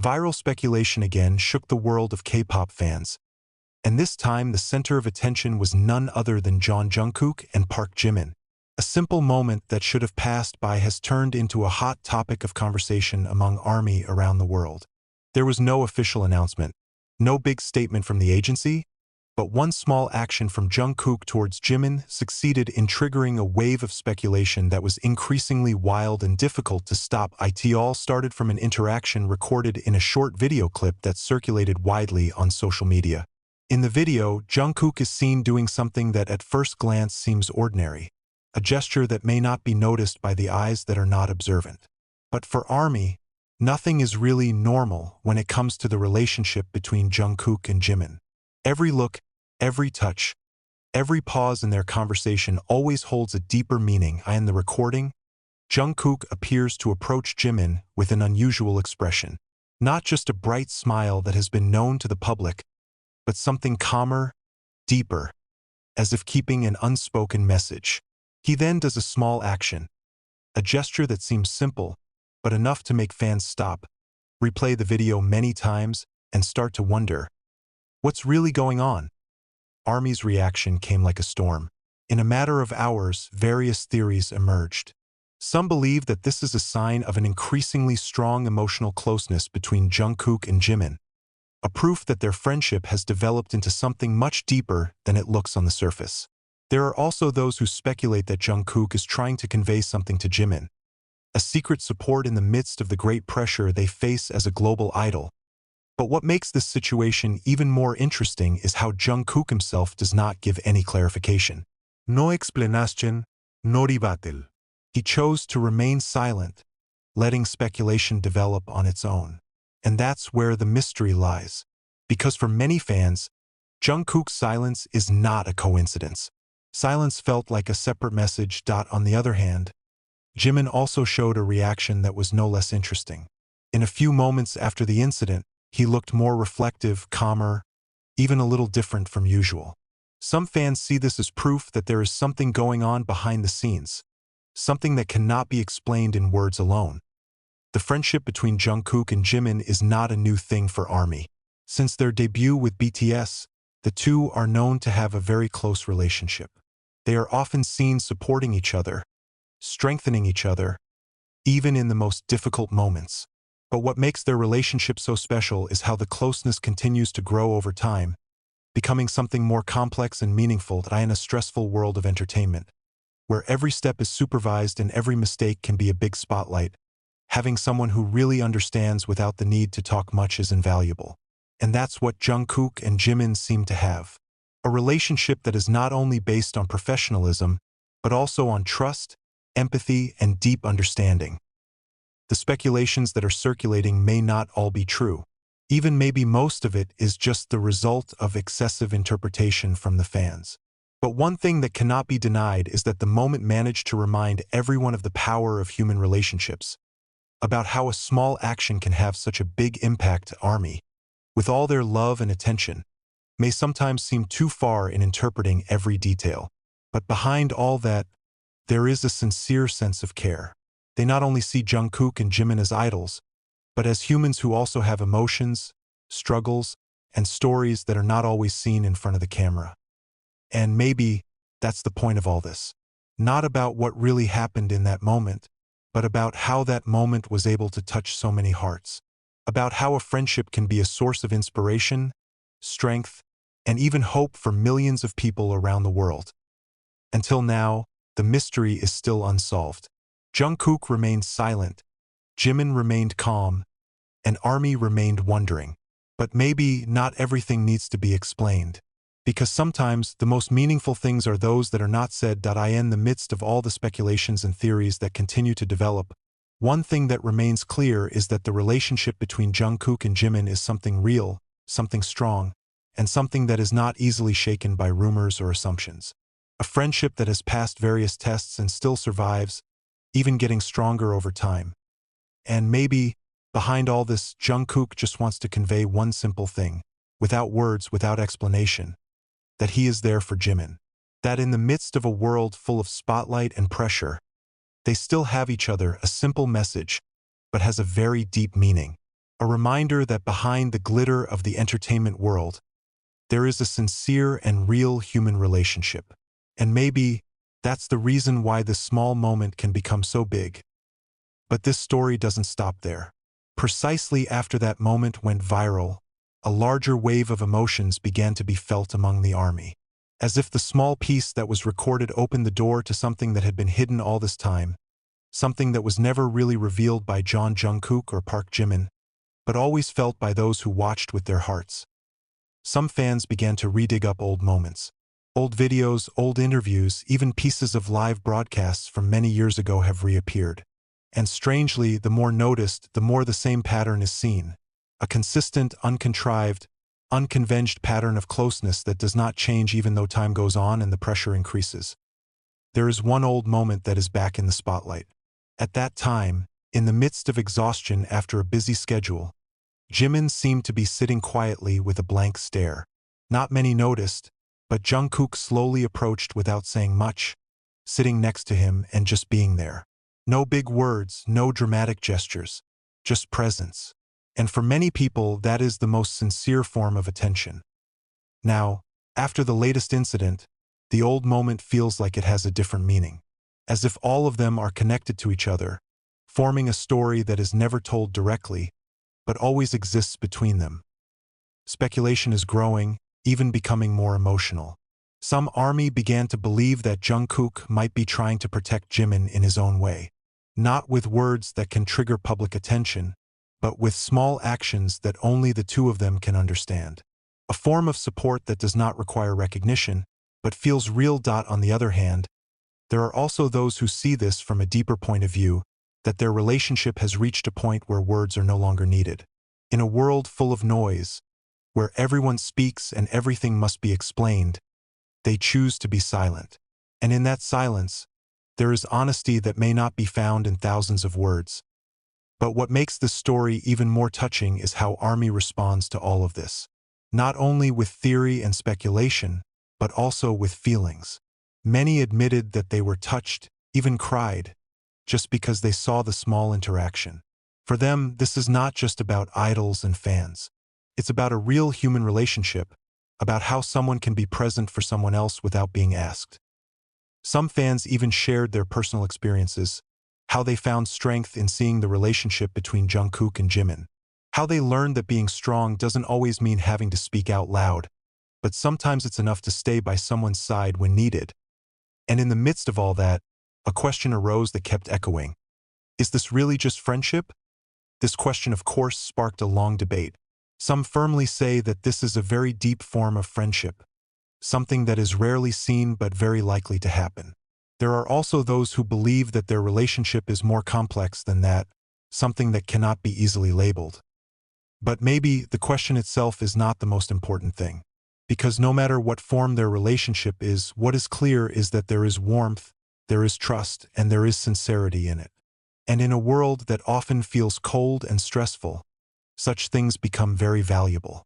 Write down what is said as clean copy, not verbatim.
Viral speculation again shook the world of K-pop fans, and this time the center of attention was none other than Jungkook and Park Jimin. A simple moment that should have passed by has turned into a hot topic of conversation among ARMY around the world. There was no official announcement, no big statement from the agency, but one small action from Jungkook towards Jimin succeeded in triggering a wave of speculation that was increasingly wild and difficult to stop. It all started from an interaction recorded in a short video clip that circulated widely on social media. In the video, Jungkook is seen doing something that at first glance seems ordinary, a gesture that may not be noticed by the eyes that are not observant. But for ARMY, nothing is really normal when it comes to the relationship between Jungkook and Jimin. Every look, every touch, every pause in their conversation always holds a deeper meaning. In the recording, Jungkook appears to approach Jimin with an unusual expression. Not just a bright smile that has been known to the public, but something calmer, deeper, as if keeping an unspoken message. He then does a small action, a gesture that seems simple, but enough to make fans stop, replay the video many times, and start to wonder, what's really going on? ARMY's reaction came like a storm. In a matter of hours, various theories emerged. Some believe that this is a sign of an increasingly strong emotional closeness between Jungkook and Jimin, a proof that their friendship has developed into something much deeper than it looks on the surface. There are also those who speculate that Jungkook is trying to convey something to Jimin, a secret support in the midst of the great pressure they face as a global idol. But what makes this situation even more interesting is how Jungkook himself does not give any clarification. No explanation, no rebuttal. He chose to remain silent, letting speculation develop on its own. And that's where the mystery lies. Because for many fans, Jungkook's silence is not a coincidence. Silence felt like a separate message. On the other hand, Jimin also showed a reaction that was no less interesting. In a few moments after the incident, he looked more reflective, calmer, even a little different from usual. Some fans see this as proof that there is something going on behind the scenes, something that cannot be explained in words alone. The friendship between Jungkook and Jimin is not a new thing for ARMY. Since their debut with BTS, the two are known to have a very close relationship. They are often seen supporting each other, strengthening each other, even in the most difficult moments. But what makes their relationship so special is how the closeness continues to grow over time, becoming something more complex and meaningful in a stressful world of entertainment, where every step is supervised and every mistake can be a big spotlight. Having someone who really understands without the need to talk much is invaluable. And that's what Jungkook and Jimin seem to have. A relationship that is not only based on professionalism, but also on trust, empathy, and deep understanding. The speculations that are circulating may not all be true. Even maybe most of it is just the result of excessive interpretation from the fans. But one thing that cannot be denied is that the moment managed to remind everyone of the power of human relationships, about how a small action can have such a big impact. ARMY, with all their love and attention, may sometimes seem too far in interpreting every detail. But behind all that, there is a sincere sense of care. They not only see Jungkook and Jimin as idols, but as humans who also have emotions, struggles, and stories that are not always seen in front of the camera. And maybe that's the point of all this. Not about what really happened in that moment, but about how that moment was able to touch so many hearts. About how a friendship can be a source of inspiration, strength, and even hope for millions of people around the world. Until now, the mystery is still unsolved. Jungkook remained silent, Jimin remained calm, and ARMY remained wondering. But maybe not everything needs to be explained. Because sometimes the most meaningful things are those that are not said. In the midst of all the speculations and theories that continue to develop, one thing that remains clear is that the relationship between Jungkook and Jimin is something real, something strong, and something that is not easily shaken by rumors or assumptions. A friendship that has passed various tests and still survives, even getting stronger over time. And maybe, behind all this, Jungkook just wants to convey one simple thing, without words, without explanation, that he is there for Jimin. That in the midst of a world full of spotlight and pressure, they still have each other, a simple message, but has a very deep meaning. a reminder that behind the glitter of the entertainment world, there is a sincere and real human relationship. And maybe that's the reason why this small moment can become so big. But this story doesn't stop there. Precisely after that moment went viral, a larger wave of emotions began to be felt among the army. As if the small piece that was recorded opened the door to something that had been hidden all this time, something that was never really revealed by Jungkook or Park Jimin, but always felt by those who watched with their hearts. Some fans began to redig up old moments. Old videos, old interviews, even pieces of live broadcasts from many years ago have reappeared. And strangely, the more noticed, the more the same pattern is seen. A consistent, uncontrived, unconventional pattern of closeness that does not change even though time goes on and the pressure increases. There is one old moment that is back in the spotlight. At that time, in the midst of exhaustion after a busy schedule, Jimin seemed to be sitting quietly with a blank stare. Not many noticed, but Jungkook slowly approached without saying much, sitting next to him and just being there. No big words, no dramatic gestures, just presence. And for many people, that is the most sincere form of attention. Now, after the latest incident, the old moment feels like it has a different meaning, as if all of them are connected to each other, forming a story that is never told directly, but always exists between them. Speculation is growing, even becoming more emotional. Some army began to believe that Jungkook might be trying to protect Jimin in his own way, not with words that can trigger public attention, but with small actions that only the two of them can understand. A form of support that does not require recognition, but feels real. On the other hand, there are also those who see this from a deeper point of view, that their relationship has reached a point where words are no longer needed. In a world full of noise, where everyone speaks and everything must be explained, they choose to be silent. And in that silence, there is honesty that may not be found in thousands of words. But what makes this story even more touching is how ARMY responds to all of this. Not only with theory and speculation, but also with feelings. Many admitted that they were touched, even cried, just because they saw the small interaction. For them, this is not just about idols and fans. It's about a real human relationship, about how someone can be present for someone else without being asked. Some fans even shared their personal experiences, how they found strength in seeing the relationship between Jungkook and Jimin, how they learned that being strong doesn't always mean having to speak out loud, but sometimes it's enough to stay by someone's side when needed. And in the midst of all that, a question arose that kept echoing. Is this really just friendship? This question, of course, sparked a long debate. Some firmly say that this is a very deep form of friendship, something that is rarely seen but very likely to happen. There are also those who believe that their relationship is more complex than that, something that cannot be easily labeled. But maybe the question itself is not the most important thing. Because no matter what form their relationship is, what is clear is that there is warmth, there is trust, and there is sincerity in it. And in a world that often feels cold and stressful, such things become very valuable.